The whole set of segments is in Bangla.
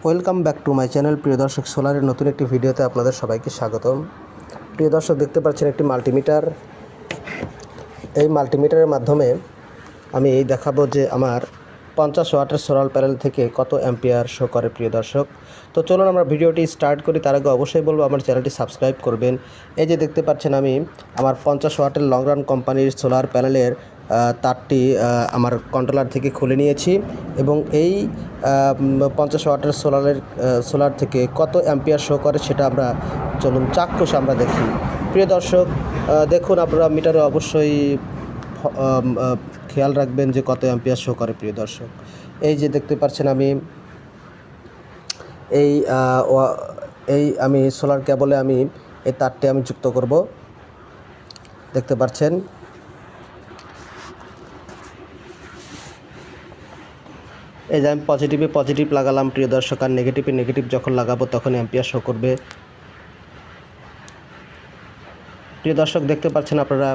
Welcome back to my channel. প্রিয় দর্শক, সোলারের নতুন একটি ভিডিওতে আপনাদের সবাইকে স্বাগতম। প্রিয় দর্শক, দেখতে পাচ্ছেন একটি মাল্টিমিটার। এই মাল্টিমিটারের মাধ্যমে আমি দেখাবো যে আমার 50 ওয়াটের সোলার প্যানেল থেকে কত অ্যাম্পিয়ার শো করে। প্রিয় দর্শক, তো চলুন আমরা ভিডিওটি স্টার্ট করি। তার আগে অবশ্যই বলবো আমার চ্যানেলটি সাবস্ক্রাইব করবেন। এই যে দেখতে পাচ্ছেন আমি আমার 50 ওয়াটের লং রান কোম্পানির সোলার প্যানেলের তারটি আমার কন্ট্রোলার থেকে খুলে নিয়েছি এবং এই 50 ওয়াটের সোলার থেকে কত অ্যাম্পিয়ার শো করে সেটা আমরা চলুন চাক্ষুষ আমরা দেখি। প্রিয় দর্শক, দেখুন আপনারা মিটারে অবশ্যই খেয়াল রাখবেন যে কত অ্যাম্পিয়ার শো করে। প্রিয় দর্শক, এই যে দেখতে পাচ্ছেন আমি আমি সোলার কেবলে আমি এই তারটি আমি যুক্ত করব। দেখতে পাচ্ছেন এই যে আমি পজিটিভ লাগালাম প্রিয় দর্শক, আর নেগেটিভ যখন লাগাবো তখন অ্যাম্পিয়ার শো করবে। প্রিয় দর্শক, দেখতে পাচ্ছেন আপনারা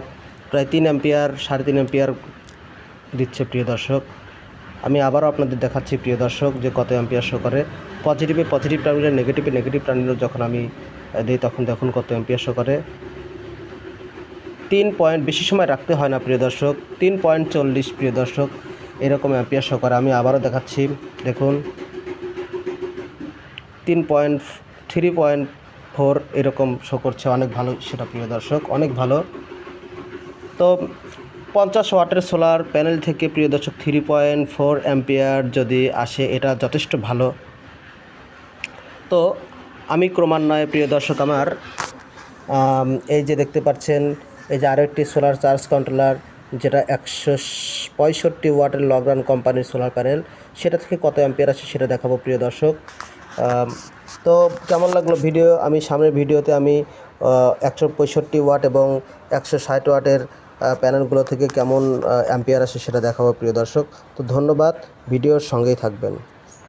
প্রায় 3 অ্যাম্পিয়ার 3.5 অ্যাম্পিয়ার দিচ্ছে। প্রিয় দর্শক, আমি আবারও আপনাদের দেখাচ্ছি প্রিয় দর্শক যে কত অ্যাম্পিয়ার শো করে। পজিটিভ টার্মিনাল, নেগেটিভ টার্মিনাল যখন আমি দিই তখন দেখুন কত অ্যাম্পিয়ার শো করে। 3 পয়েন্ট, বেশি সময় রাখতে হয় না প্রিয় দর্শক, 3.40 প্রিয় দর্শক এরকম অ্যাম্পিয়ার শো করে। আমি আবারও দেখাচ্ছি, দেখুন 3.4 এরকম শো করছে। অনেক ভালো সেটা প্রিয় দর্শক, অনেক ভালো। তো 50 ওয়াটের সোলার প্যানেল থেকে প্রিয় দর্শক 3.4 অ্যাম্পিয়ার যদি আসে, এটা যথেষ্ট ভালো। তো আমি ক্রমান্বয়ে প্রিয় দর্শক আমার এই যে দেখতে পাচ্ছেন এই যে আরও একটি সোলার চার্জ কন্ট্রোলার, যেটা 165 ওয়াটের লং রান কোম্পানির সোলার প্যানেল, সেটা থেকে কত অ্যাম্পিয়ার আসে সেটা দেখাবো প্রিয় দর্শক। তো কেমন লাগলো ভিডিও? আমি সামনের ভিডিওতে আমি 165 ওয়াট এবং 160 ওয়াটের প্যানেলগুলো থেকে কেমন অ্যাম্পিয়ার আসে সেটা দেখাবো প্রিয় দর্শক। তো ধন্যবাদ, ভিডিওর সঙ্গেই থাকবেন।